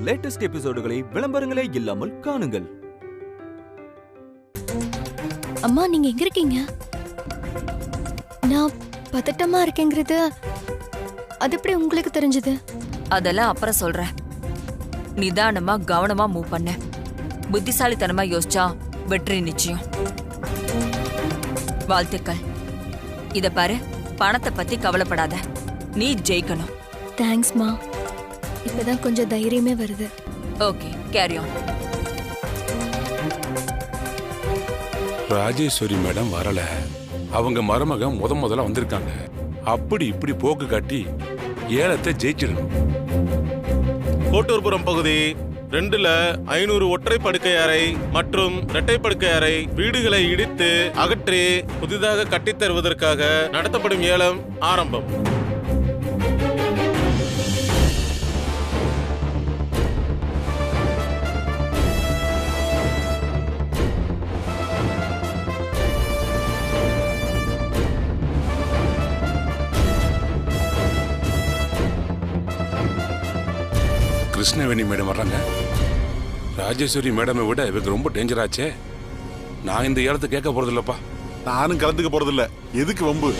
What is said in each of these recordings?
Latest எபிசோடுகளை விளம்பரங்களே இல்லாமல் காணுங்கள். அம்மா, நீங்க எங்க இருக்கீங்க? நான் பதட்டமா இருக்கேங்கிறது அது எப்படி உங்களுக்கு தெரிஞ்சது? அதெல்லாம் அப்புறம் சொல்றேன். நிதானமா கவனமா மூவ் பண்ண. புத்திசாலித்தனமா யோசிச்சா வெற்றி நிச்சயம். வாழ்த்துக்கள். இத பாரு, பணத்தை பத்தி கவலைப்படாத. நீ ஜெயிக்கணும். தேங்க்ஸ்மா. இப்பதான் கொஞ்சம் தைரியமே வருது. Okay, carry on. Rajeswari madam வரல. அவங்க மருமகன் முதல்ல வந்திருக்காங்க. அப்படி இப்படி போக்கு காட்டி ஏலத்தை ஜெயிச்சிடணும். கோட்டூர்புரம் பகுதி 2ல 500 ஒற்றை படுக்கை அறை மற்றும் இரட்டை படுக்கை அறை வீடுகளை இடித்து அகற்றி புதிதாக கட்டித்தருவதற்காக நடத்தப்படும் ஏலம் ஆரம்பம். கிருஷ்ணவேணி மேடம் வர்றாங்க. ராஜேஸ்வரி மேடமை விட இவங்க ரொம்ப டேஞ்சர் ஆச்சே. நான் இந்த ஏலத்தை கேட்க போறது இல்லப்பா. நானும் கலந்துக்க போறதில்ல. எதுக்கு வம்பு?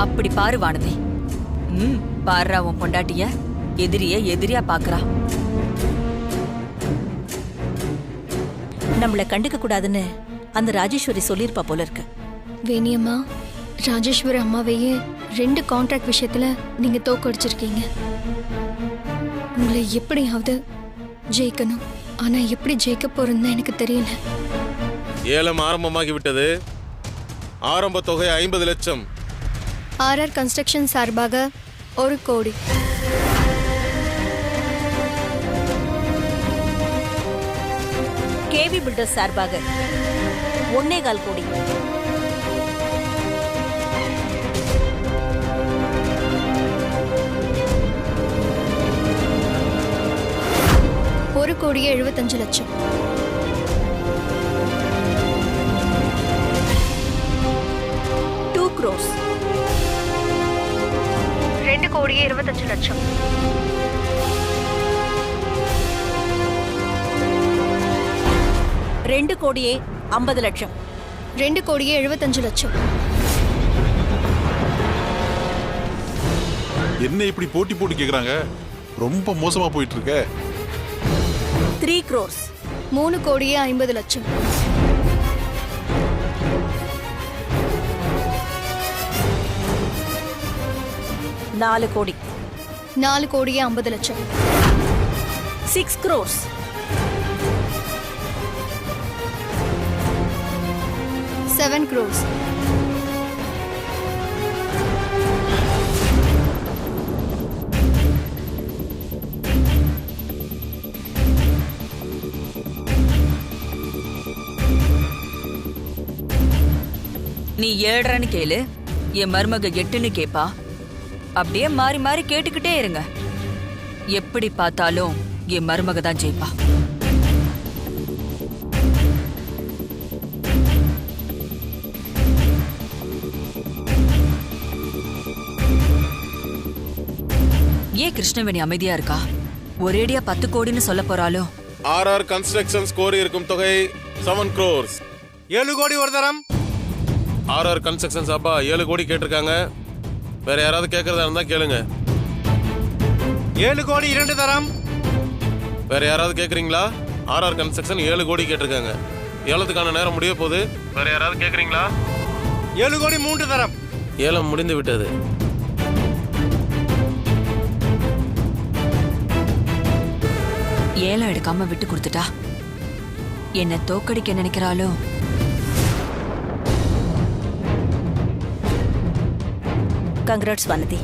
அப்படி பாரு வானதி. பாருடா உன் பொண்டாட்டிய எதிரியா பாக்குறா. நம்மள கண்டுக்க கூடாதுன்னு அந்த ராஜேஸ்வரி சொல்லிருப்பா போல இருக்கு. வேணியம்மா, ராஜேஸ்வரி அம்மாவையே 2 கான்ட்ராக்ட் விஷயத்துல நீங்க தோக்கடிச்சிருக்கீங்க. உங்களை எப்படியாவது ஜெயிக்கணும். ஆனா எப்படி ஜெயிக்க போறதுன்னு எனக்கு தெரியல. ஏலம் ஆரம்பமாகிவிட்டது. ஆரம்ப தொகை 50 லட்சம். ஆர்ஆர் கன்ஸ்ட்ரக்ஷன் சார்பாக 1 கோடி. கேவி பில்டர்ஸ் சார்பாக 1.25 கோடி. ஒரு கோடியே 75 லட்சம். crores. 2 கோடியே 25 லட்சம். 2 கோடியே 50 லட்சம். 2 கோடியே 75 லட்சம். என்ன இப்படி போட்டி போட்டு கேக்குறாங்க? ரொம்ப மோசமா போயிட்டு இருக்க. 3 crores. 3 கோடியே 50 லட்சம். 4 கோடி. 4 கோடியே 50 லட்சம். 6 crores. 7 crores. நீ 7.5ன்னு கேளு, என் மருமக 8ன்னு கேப்பா. அப்படியே மாறி மாறி கேட்டுக்கிட்டே இருங்க. எப்படி பார்த்தாலும் என் மருமக தான் ஜெயிப்பா. ஏன் கிருஷ்ணவேணி அமைதியா இருக்கா? ஒரேடியா 10 கோடின்னு சொல்ல போறாளோ? ஆர்ஆர் கன்ஸ்ட்ரக்ஷன்ஸ் கோரி இருக்கும் தொகை 7 crores. 7 கோடி ஒரு தரம். ஆர்ஆர் கன்ஸ்ட்ரக்ஷன்ஸ் அப்பா 7 கோடி கேட்டிருக்காங்க. வேற யாராவது கேட்கறதா இருந்தா கேளுங்க. 7 கோடி 2 தரம். வேற யாராவது கேக்குறீங்களா? ஆர்ஆர் கன்ஸ்ட்ரக்ஷன் 7 கோடி கேட்டிருக்காங்க. ஏலத்துக்கான நேரம் முடிய போகுது. வேற யாராவது கேக்குறீங்களா? 7 கோடி 3 தரம். ஏலம் முடிந்து விட்டது. ஏலம் எடுக்காம விட்டு கொடுத்துட்டா. என்ன தோக்கடிக்க நினைக்கிறாளோ? கங்க்ராட்ஸ் வானதி.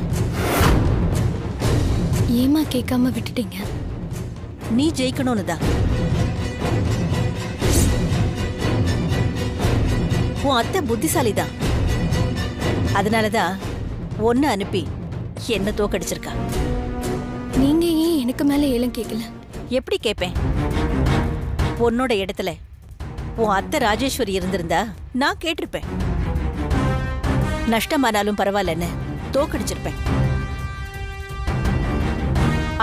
ஏமா கேட்காம விட்டுட்டீங்க? நீ ஜெயிக்கணும்னு தான். உன் அத்தை புத்திசாலிதான். அதனாலதான் ஒன்னு அனுப்பி என்ன தோக்கடிச்சிருக்கா. நீங்க ஏன் எனக்கு மேல ஏலம் கேட்கல? எப்படி கேட்பேன்? உன்னோட இடத்துல உன் அத்தை ராஜேஸ்வரி இருந்திருந்தா நான் கேட்டிருப்பேன். நஷ்டமானாலும் பரவாயில்லன்னு தோக்கடிச்சிருப்பேன்.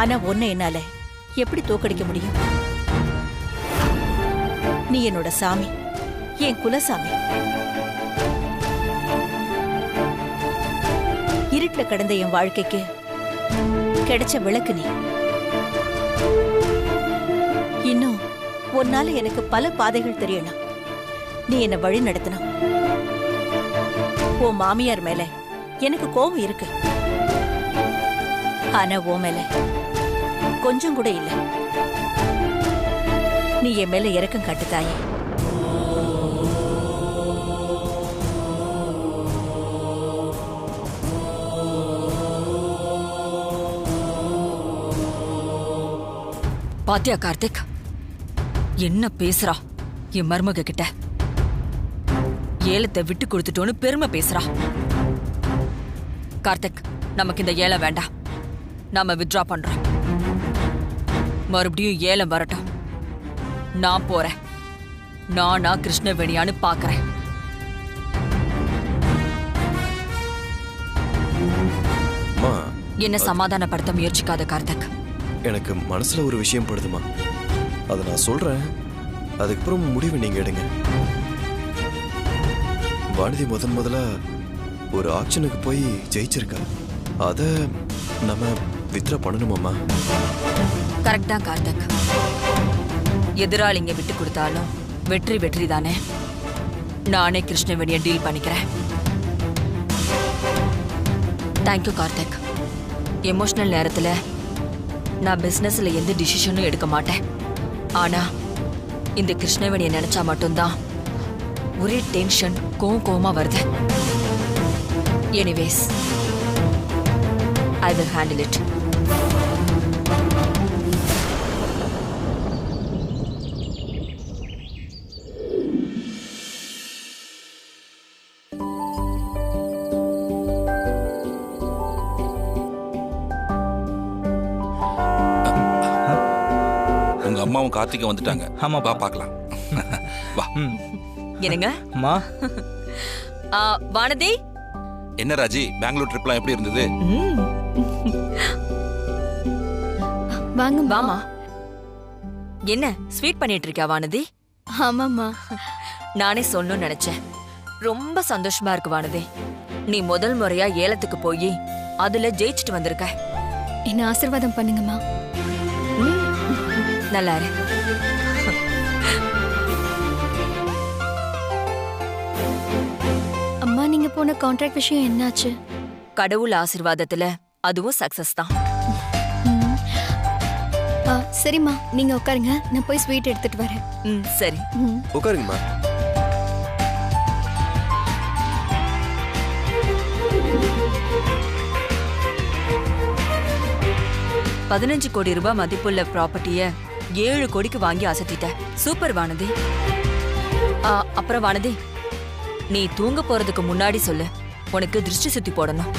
ஆனா ஒன்ன என்னால எப்படி தோக்கடிக்க முடியும்? நீ என்னோட சாமி, என் குலசாமி. இருட்டுல கடந்த என் வாழ்க்கைக்கு கிடைச்ச விளக்கு நீ. இன்னும் உன்னால எனக்கு பல பாதைகள் தெரியணும். நீ என்ன வழி நடத்தணும். உன் மாமியார் மேல எனக்கு கோபம் இருக்கு, ஆனா உன் மேல கொஞ்சம் கூட இல்ல. நீ என் மேல இரக்கம் காட்டு தாயே. பாத்தியா கார்த்திக், என்ன பேசுறா என் மருமக கிட்ட? ஏலத்தை விட்டு கொடுத்துட்டோன்னு பெருமை பேசுறா. கார்த்திக், நமக்கு இந்த ஏலம் வேண்டாம். நாம வித்ட்ரா பண்றோம். மறுபடியும் ஏலம் வரட்டும். நான் போறேன். நானா கிருஷ்ணவேணியான்னு பாக்குறேன். என்ன சமாதானப்படுத்த முயற்சிக்காத கார்த்திக். எனக்கு மனசுல ஒரு விஷயம் படுதுமா, அதை நான் சொல்றேன். அதுக்கப்புறம் முடிவு நீங்க எடுங்க. வானதி முதல்ல ஒரு ஆக்ஷனுக்கு போய் ஜெயிச்சிருக்கா. அத நம்ம வித்ரா பண்ணணுமாமா? கரெக்ட் தான் கார்த்திக். எதிராளிங்க விட்டு கொடுத்தாலும் வெற்றி வெற்றி தானே. நானே கிருஷ்ணவேணியை டீல் பண்ணிக்கிறேன். தேங்க்யூ கார்த்திக். எமோஷனல் நேரத்துல நான் பிசினஸ்ல எந்த டிசிஷனும் எடுக்க மாட்டேன். ஆனா இந்த கிருஷ்ணவேணியை நினைச்சா மட்டும்தான் ஒரே டென்ஷன், கோவமா வருது. Anyways, I will handle it. அம்மாவும் கார்த்திகை வந்துட்டாங்க. ஆமா, வா பார்க்கலாம். வா. என்னங்க அம்மா? வானதி. என்ன ராஜி, பெங்களூர் ட்ரிப்லாம் எப்படி இருந்தது? வாங்க வாமா. என்ன ஸ்வீட் பண்ணிட்டு இருக்கியா வானதி? ஆமாம்மா. நானே சொல்லணும்னு நினைச்சேன். ரொம்ப சந்தோஷமா இருக்கு வானதி. நீ முதல் முறையா ஏலத்துக்கு போய் அதுல ஜெயிச்சுட்டு வந்திருக்க. என்ன ஆசீர்வாதம் பண்ணுங்கம்மா. நல்லா இரு. அம்மா, நீங்க போன கான்ட்ராக்ட் விஷயம் என்னாச்சு? கடவுள் ஆசீர்வாதத்துல அதுவும் சக்சஸ் தான். சரிம்மா, நீங்க உட்காருங்க. நான் போய் ஸ்வீட் எடுத்துட்டு வரேன். சரி, உட்காருங்கம்மா. $15 கோடி மதிப்புள்ள ப்ராப்பர்ட்டிய 7 கோடிக்கு வாங்கி அசத்திட்ட. சூப்பர் வானதி. அப்புறம் வானதி, நீ தூங்க போறதுக்கு முன்னாடி சொல்லு, உனக்கு திருஷ்டி சுத்தி போடணும்.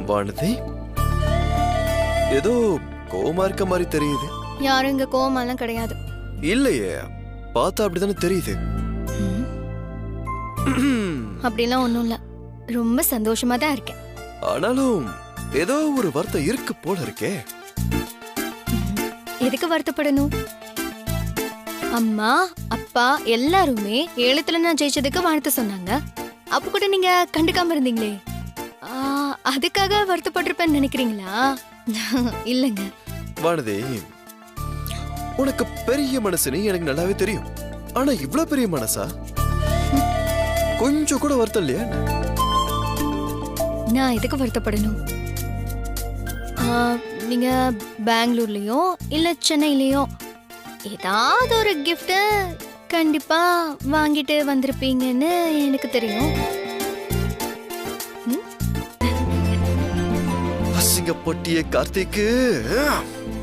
வானதி, ஏதோ கோவமா இருக்க மாதிரி தெரியுது. யாரும் இங்க கோவமாலாம் கிடையாது. இல்லையே, பார்த்தா அப்படிதானே தெரியுது. அப்படிலாம் ஒண்ணும் இல்ல, ரொம்ப சந்தோஷமா தான் இருக்கேன். ஆனாலும் ஏதோ ஒரு வருத்தம் இருக்கு போல இருக்கே. எதுக்கு வருத்தப்படணும்? அம்மா அப்பா எல்லாருமே ஏலத்துல நான் ஜெயிச்சதுக்கு வாழ்த்து சொன்னாங்க. அப்ப கூட நீங்க கண்டுக்காம இருந்தீங்களே, அதுக்காக வருத்தப்பட்டிருப்பேன்னு நினைக்கிறீங்களா? இல்லங்க வானதி, உனக்கு பெரிய மனசுன்னு எனக்கு நல்லாவே தெரியும். ஆனா இவ்வளவு பெரிய மனசா? கொஞ்சம் கூட வருத்தம் இல்லையா? நான் எதுக்கு வருத்தப்படணும்? நீங்க பெங்களூர்லயோ இல்ல சென்னையிலயோ ஏதாவது ஒரு கிஃப்ட் கண்டிப்பா வாங்கிட்டு வந்திருப்பீங்கன்னு எனக்கு தெரியும். அசிங்க பொட்டிய கார்த்திக்கு.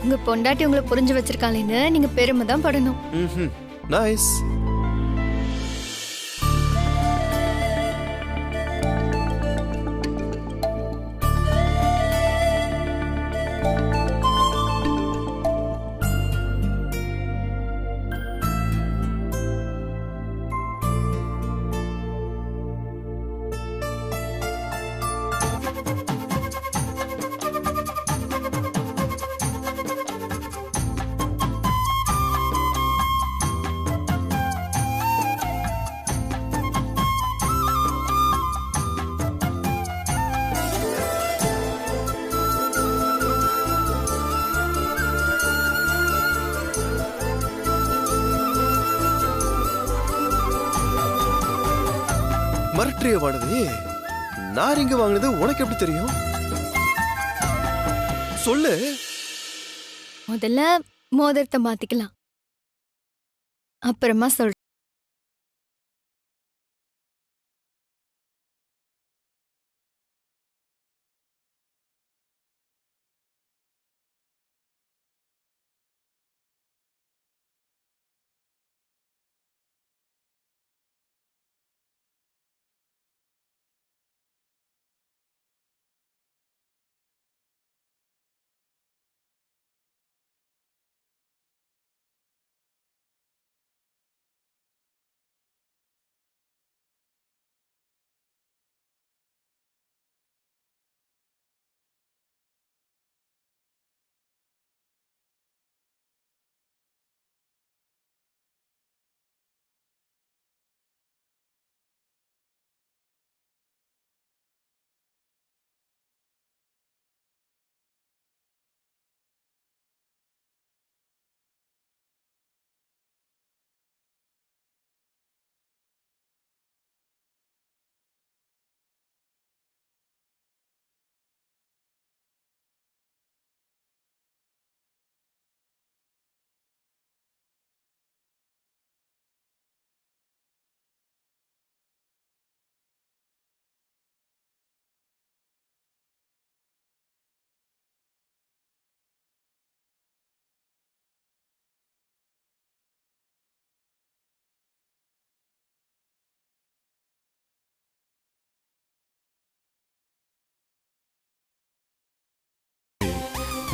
உங்க பொண்டாட்டி உங்களை புரிஞ்சு வச்சிருக்காளேன்னு நீங்க பெருமை தான் படணும். நைஸ். மரற்றிய வானதி, நான் இங்க வாங்கினது உனக்கு எப்படி தெரியும்? சொல்லு. முதல்ல மோதிரத்தை மாத்திக்கலாம், அப்புறமா சொல்றேன்.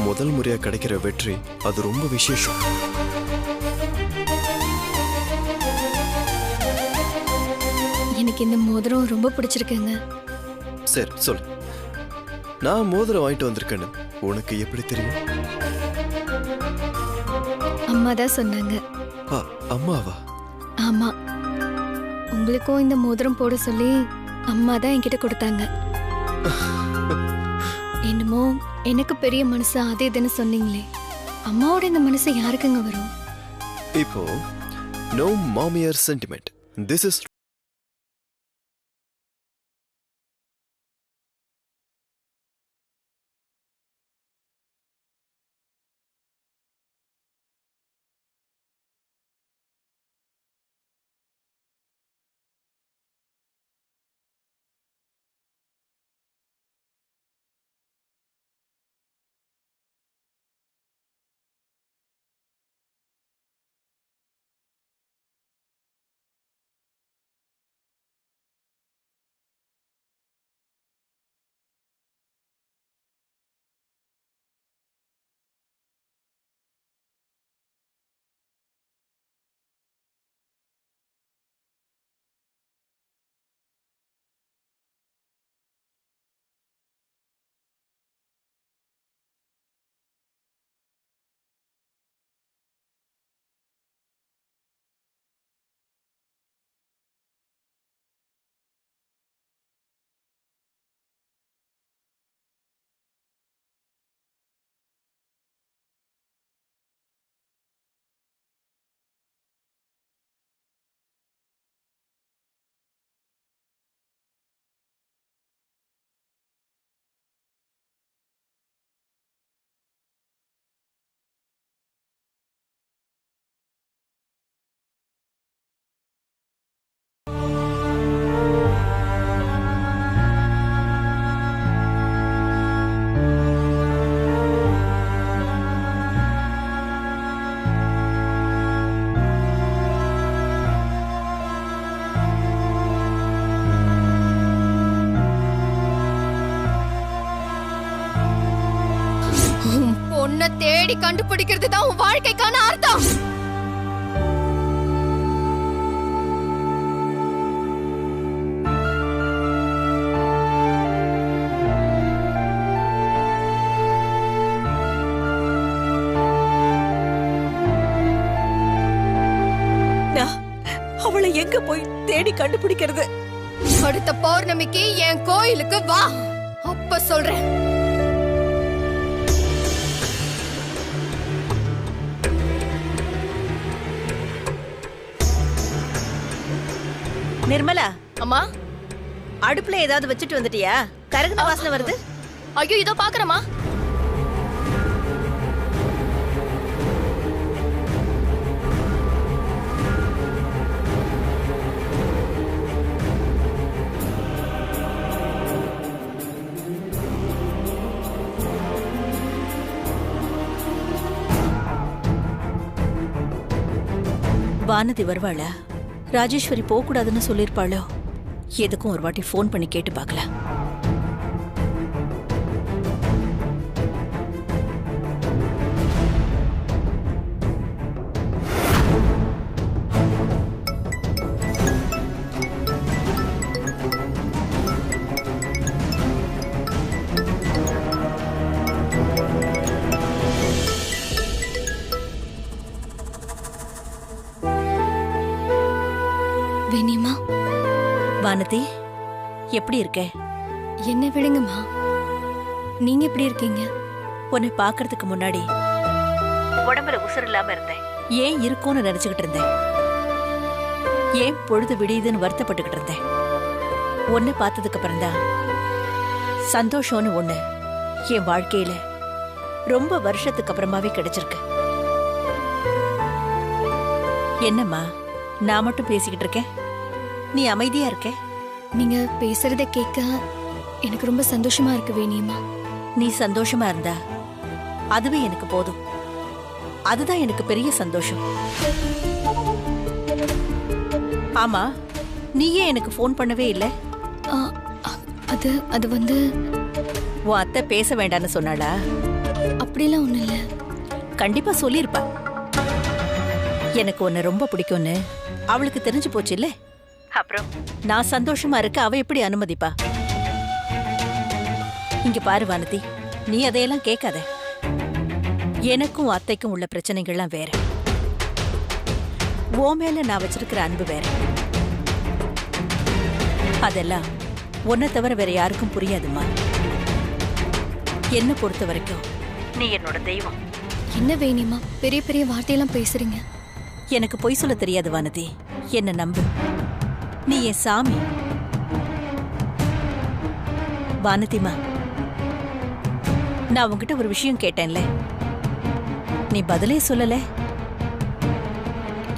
முதல் முறையா கிடைக்கிற வெற்றி அது ரொம்ப விசேஷம். எனக்கு இந்த மோதிரம் ரொம்ப பிடிச்சிருக்குங்க. சரி சொல்லு, நான் மோதிரம் வாங்கிட்டு வந்திருக்கேன்னு உனக்கு எப்படி தெரியும்? அம்மா தான் சொன்னாங்க. அம்மாவா? ஆமா, உங்களுக்கும் இந்த மோதிரம் போட சொல்லி அம்மா தான் என்கிட்ட கொடுத்தாங்க. என்னமோ எனக்கு பெரிய மனசு அது இதுன்னு சொன்னீங்களே, அம்மாவோட இந்த மனசு யாருக்குங்க வரும்? இப்போ நோ மாமியார் சென்டிமெண்ட். திஸ் இஸ் உன்னை தேடி கண்டுபிடிக்கிறது தான் உன் வாழ்க்கைக்கான அர்த்தம். அவளை எங்க போய் தேடி கண்டுபிடிக்கிறது? அடுத்த பௌர்ணமிக்கு என் கோயிலுக்கு வா, அப்ப சொல்றேன். நிர்மலா, அம்மா, அடுப்புல ஏதாவது வச்சுட்டு வந்துட்டியா? கருகுன வாசனை வருது. ஐயோ, இதோ பாக்குறமா. வானதி வருவாளா? ராஜேஸ்வரி போக கூடாதுன்னு சொல்லிருப்பாளோ? எதுக்கும் ஒரு வாட்டி போன் பண்ணி கேட்டு பார்க்கலாம். வேணிமா, வானதி, எப்படி இருக்க? என்ன விடுங்கம்மா, நீங்க எப்படி இருக்கீங்க? உன்னை பாக்குறதுக்கு முன்னாடி உடம்புல உசுர் இல்லாம இருந்தேன். ஏன் இருக்கும்னு நினைச்சுக்கிட்டு இருந்தேன். ஏன் பொழுது விடியுதுன்னு வருத்தப்பட்டுக்கிட்டு இருந்தேன். உன்னை பார்த்ததுக்கு அப்புறம்தான் சந்தோஷம்னு ஒண்ணு என் வாழ்க்கையில ரொம்ப வருஷத்துக்கு அப்புறமாவே கிடைச்சிருக்கு. என்னம்மா, நான் மட்டும் பேசிக்கிட்டு இருக்கேன், நீ அமைதியா இருக்க? நீங்க பேசுறத கேட்க எனக்கு ரொம்ப சந்தோஷமா இருக்கு வேணியம்மா. நீ சந்தோஷமா இருந்தா அதுவே எனக்கு போதும். அதுதான் எனக்கு பெரிய சந்தோஷம். ஆமா, நீயே எனக்கு போன் பண்ணவே இல்லை. அது வந்து உன் அத்தை பேச வேண்டான்னு சொன்னாளா? அப்படிலாம் ஒண்ணு இல்ல. கண்டிப்பா சொல்லிருப்பா. எனக்கு உன்னை ரொம்ப பிடிக்கும்னு அவளுக்கு தெரிஞ்சு போச்சு இல்ல? அப்புறம் நான் சந்தோஷமா இருக்க அவ எப்படி அனுமதிப்பா? இங்க பாரு வானதி, நீ அதையெல்லாம் கேட்காத. எனக்கும் அத்தைக்கும் உள்ள பிரச்சனைகள்லாம் வேற. ஓ மேல நான் வச்சிருக்கிற அன்பு வேற. அதெல்லாம் உன்னை தவிர வேற யாருக்கும் புரியாதுமா. என்ன பொறுத்த வரைக்கும் நீ என்னோட தெய்வம். என்ன வேணியம்மா, பெரிய பெரிய வார்த்தையெல்லாம் பேசுறீங்க? எனக்கு பொய் சொல்ல தெரியாது வானதி, என்ன நம்பு. நீ என் சாமி. வானதிமா, நான் உன்கிட்ட ஒரு விஷயம் கேட்டேன்ல, நீ பதிலே சொல்லல.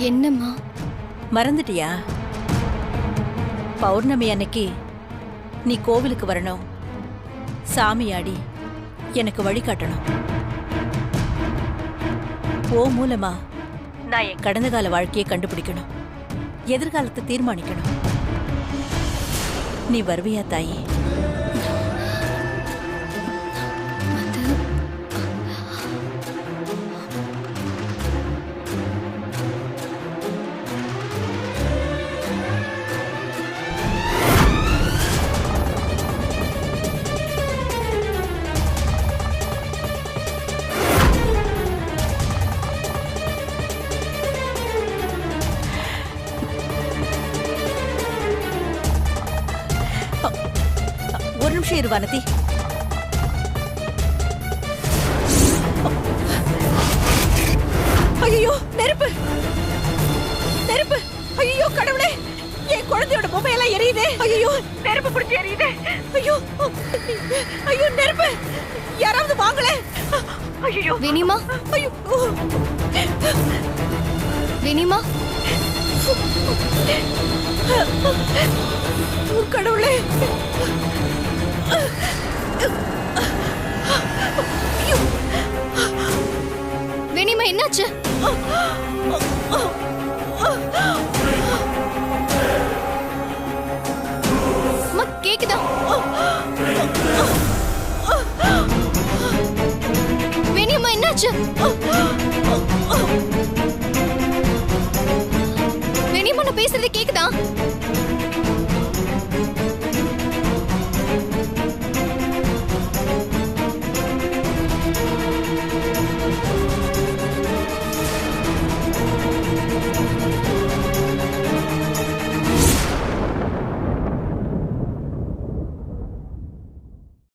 என்னம்மா? மறந்துட்டியா? பௌர்ணமி அன்னைக்கு நீ கோவிலுக்கு வரணும், சாமியாடி எனக்கு வழிகாட்டணும். ஓ மூலமா நான் என் கடந்த கால வாழ்க்கையை கண்டுபிடிக்கணும், எதிர்காலத்தை தீர்மானிக்கணும். நீ வருவியா தாயி? ஒரு நிமிஷம் இரு வானதி. ஐயோ, நெருப்பு நெருப்பு! ஐயோ கடவுளே, என் குழந்தையோட பொம்மையெல்லாம் எரியுதே. ஐயோ, நெருப்பு பிடிச்சி எரியுதே. ஐயோ ஐயோ, நெருப்பு! யாராவது வாங்களே. ஐயோ வேணியம்மா, ஐயோ வேணியம்மா, கடவுளே! வேணியம்மா, என்னாச்சு? அம்மா, கேக்குதா? வேணியம்மா, என்னாச்சு? நான் பேசுறது கேக்குதா?